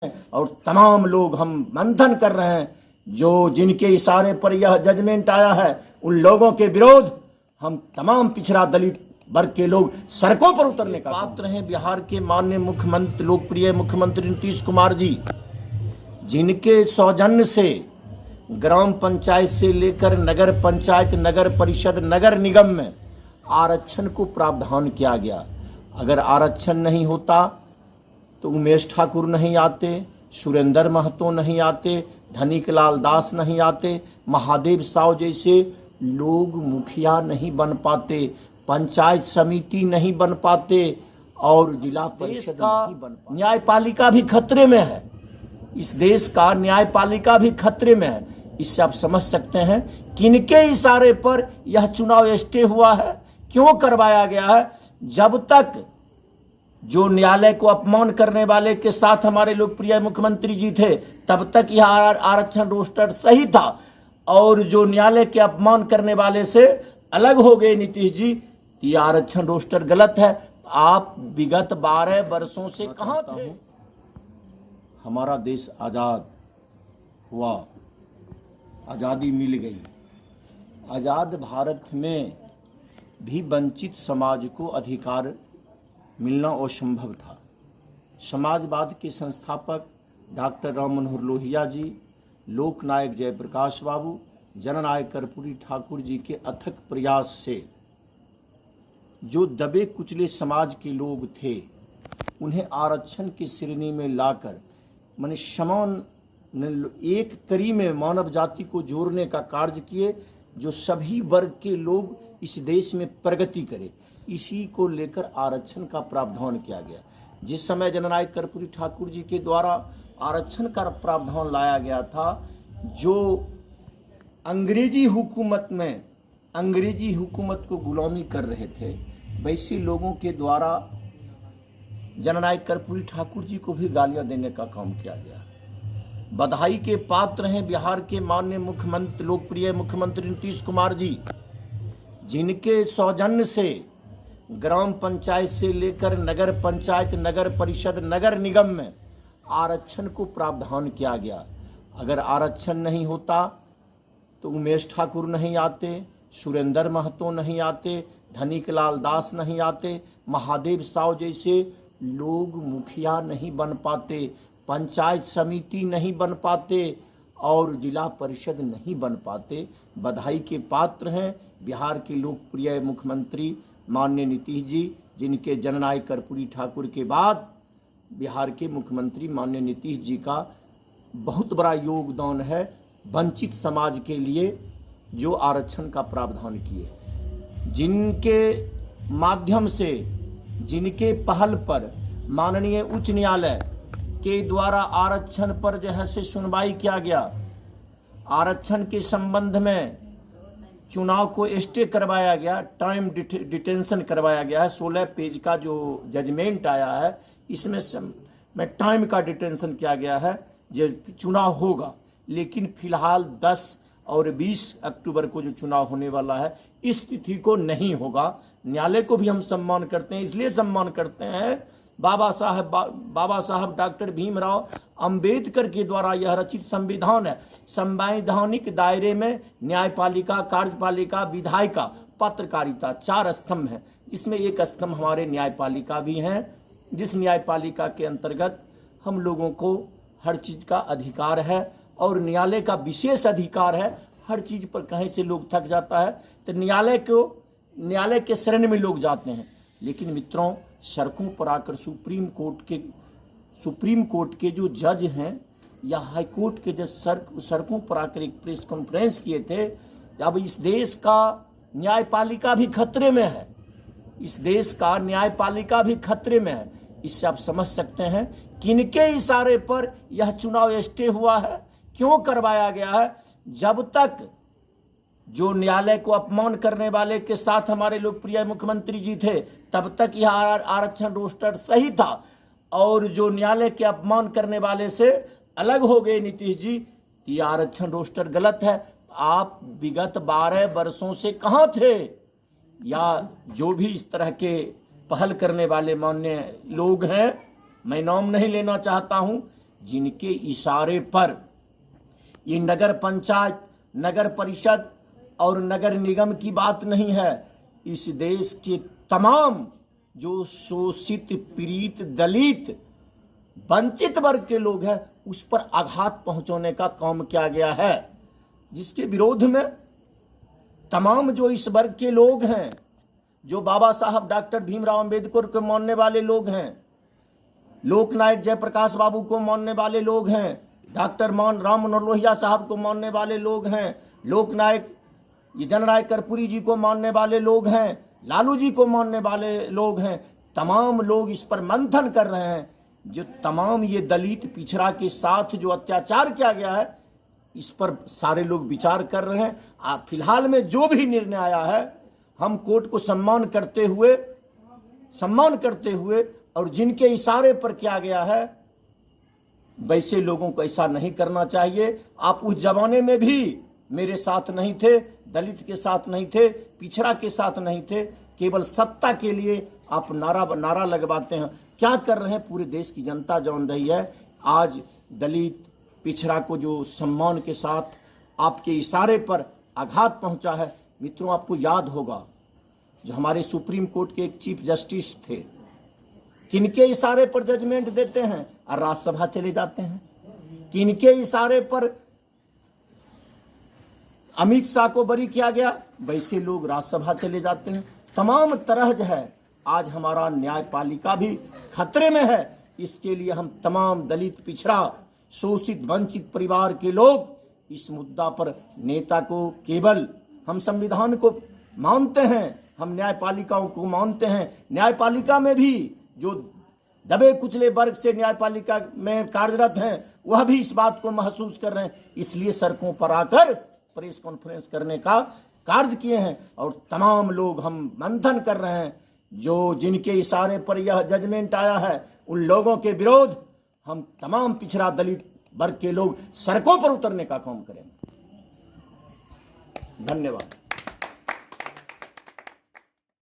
और तमाम लोग हम मंथन कर रहे हैं, जो जिनके इशारे पर यह जजमेंट आया है उन लोगों के विरोध हम तमाम पिछड़ा दलित वर्ग के लोग सड़कों पर उतरने का पात्र हैं। बिहार के माननीय मुख्यमंत्री, लोकप्रिय मुख्यमंत्री नीतीश कुमार जी, जिनके सौजन्य से ग्राम पंचायत से लेकर नगर पंचायत, नगर परिषद, नगर निगम में आरक्षण को प्रावधान किया गया। अगर आरक्षण नहीं होता तो उमेश ठाकुर नहीं आते, सुरेंद्र महतो नहीं आते, धनिकलाल दास नहीं आते, महादेव साव जैसे लोग मुखिया नहीं बन पाते, पंचायत समिति नहीं बन पाते और जिला परिषद नहीं बन पाते। न्यायपालिका भी खतरे में है, इस देश का न्यायपालिका भी खतरे में है। इससे आप समझ सकते हैं किनके इशारे पर यह चुनाव स्टे हुआ है, क्यों करवाया गया है। जब तक जो न्यायालय को अपमान करने वाले के साथ हमारे लोकप्रिय मुख्यमंत्री जी थे, तब तक यह आरक्षण रोस्टर सही था, और जो न्यायालय के अपमान करने वाले से अलग हो गए नीतीश जी, ये आरक्षण रोस्टर गलत है। आप विगत 12 वर्षों से कहां थे। हमारा देश आजाद हुआ, आजादी मिल गई। आजाद भारत में भी वंचित समाज को अधिकार मिलना असंभव था। समाजवाद के संस्थापक डॉक्टर राम मनोहर लोहिया जी, लोकनायक जयप्रकाश बाबू, जननायक कर्पूरी ठाकुर जी के अथक प्रयास से जो दबे कुचले समाज के लोग थे, उन्हें आरक्षण की श्रेणी में लाकर माने समान एक कड़ी में मानव जाति को जोड़ने का कार्य किए, जो सभी वर्ग के लोग इस देश में प्रगति करे। इसी को लेकर आरक्षण का प्रावधान किया गया। जिस समय जननायक कर्पूरी ठाकुर जी के द्वारा आरक्षण का प्रावधान लाया गया था, जो अंग्रेजी हुकूमत को गुलामी कर रहे थे, वैसे लोगों के द्वारा जननायक कर्पूरी ठाकुर जी को भी गालियां देने का काम किया गया। बधाई के पात्र हैं बिहार के माननीय मुख्यमंत्री, लोकप्रिय मुख्यमंत्री नीतीश कुमार जी, जिनके सौजन्य से ग्राम पंचायत से लेकर नगर पंचायत, नगर परिषद, नगर निगम में आरक्षण को प्रावधान किया गया। अगर आरक्षण नहीं होता तो उमेश ठाकुर नहीं आते, सुरेंद्र महतो नहीं आते, धनिकलाल दास नहीं आते, महादेव साव जैसे लोग मुखिया नहीं बन पाते, पंचायत समिति नहीं बन पाते और जिला परिषद नहीं बन पाते। बधाई के पात्र हैं बिहार के लोकप्रिय मुख्यमंत्री माननीय नीतीश जी, जिनके जननायक कर्पूरी ठाकुर के बाद बिहार के मुख्यमंत्री माननीय नीतीश जी का बहुत बड़ा योगदान है वंचित समाज के लिए, जो आरक्षण का प्रावधान किए, जिनके माध्यम से, जिनके पहल पर माननीय उच्च न्यायालय के द्वारा आरक्षण पर जो है से सुनवाई किया गया। आरक्षण के संबंध में चुनाव को स्टे करवाया गया, टाइम डिटेंशन करवाया गया है। 16 पेज का जो जजमेंट आया है, इसमें टाइम का डिटेंशन किया गया है। जो चुनाव होगा, लेकिन फिलहाल 10 और 20 अक्टूबर को जो चुनाव होने वाला है, इस तिथि को नहीं होगा। न्यायालय को भी हम सम्मान करते हैं, इसलिए सम्मान करते हैं बाबा साहब डॉक्टर भीमराव अंबेडकर के द्वारा यह रचित संविधान है। संवैधानिक दायरे में न्यायपालिका, कार्यपालिका, विधायिका, पत्रकारिता 4 स्तंभ हैं, जिसमें एक स्तंभ हमारे न्यायपालिका भी हैं, जिस न्यायपालिका के अंतर्गत हम लोगों को हर चीज़ का अधिकार है और न्यायालय का विशेष अधिकार है। हर चीज़ पर कहीं से लोग थक जाता है तो न्यायालय के शरण में लोग जाते हैं। लेकिन मित्रों, सड़कों पर आकर सुप्रीम कोर्ट के जो जज हैं या हाई कोर्ट के जज सड़कों पर आकर एक प्रेस कॉन्फ्रेंस किए थे। अब इस देश का न्यायपालिका भी खतरे में है, इस देश का न्यायपालिका भी खतरे में है। इससे आप समझ सकते हैं किनके इशारे पर यह चुनाव स्टे हुआ है, क्यों करवाया गया है। जब तक जो न्यायालय को अपमान करने वाले के साथ हमारे लोकप्रिय मुख्यमंत्री जी थे, तब तक यह आरक्षण रोस्टर सही था, और जो न्यायालय के अपमान करने वाले से अलग हो गए नीतीश जी, ये आरक्षण रोस्टर गलत है। आप विगत 12 वर्षों से कहां थे, या जो भी इस तरह के पहल करने वाले माननीय लोग हैं, मैं नाम नहीं लेना चाहता हूं, जिनके इशारे पर ये नगर पंचायत, नगर परिषद और नगर निगम की बात नहीं है, इस देश के तमाम जो शोषित, पीड़ित, दलित, वंचित वर्ग के लोग हैं उस पर आघात पहुंचाने का काम किया गया है, जिसके विरोध में तमाम जो इस वर्ग के लोग हैं, जो बाबा साहब डॉक्टर भीमराव अंबेडकर को मानने वाले लोग हैं, लोकनायक जयप्रकाश बाबू को मानने वाले लोग हैं, डॉक्टर राम मनोहर लोहिया साहब को मानने वाले लोग हैं, लोकनायक जनराय कर्पूरी जी को मानने वाले लोग हैं, लालू जी को मानने वाले लोग हैं, तमाम लोग इस पर मंथन कर रहे हैं। जो तमाम ये दलित पिछड़ा के साथ जो अत्याचार किया गया है, इस पर सारे लोग विचार कर रहे हैं। फिलहाल में जो भी निर्णय आया है, हम कोर्ट को सम्मान करते हुए और जिनके इशारे पर किया गया है, वैसे लोगों को ऐसा नहीं करना चाहिए। आप उस जमाने में भी मेरे साथ नहीं थे, दलित के साथ नहीं थे, पिछड़ा के साथ नहीं थे, केवल सत्ता के लिए आप नारा लगवाते हैं। क्या कर रहे हैं पूरे देश की जनता जान रही है। आज दलित पिछड़ा को जो सम्मान के साथ आपके इशारे पर आघात पहुंचा है। मित्रों, आपको याद होगा जो हमारे सुप्रीम कोर्ट के एक चीफ जस्टिस थे, किनके इशारे पर जजमेंट देते हैं और राज्यसभा चले जाते हैं, किनके इशारे पर अमित शाह को बरी किया गया, वैसे लोग राज्यसभा चले जाते हैं। तमाम तरह जो है आज हमारा न्यायपालिका भी खतरे में है। इसके लिए हम तमाम दलित, पिछड़ा, शोषित, वंचित परिवार के लोग इस मुद्दा पर नेता को, केवल हम संविधान को मानते हैं, हम न्यायपालिकाओं को मानते हैं। न्यायपालिका में भी जो दबे कुचले वर्ग से न्यायपालिका में कार्यरत हैं, वह भी इस बात को महसूस कर रहे हैं। इसलिए सड़कों पर आकर प्रेस कॉन्फ्रेंस करने का कार्य किए हैं और तमाम लोग हम मंथन कर रहे हैं। जो जिनके इशारे पर यह जजमेंट आया है, उन लोगों के विरोध हम तमाम पिछड़ा दलित वर्ग के लोग सड़कों पर उतरने का काम करेंगे। धन्यवाद।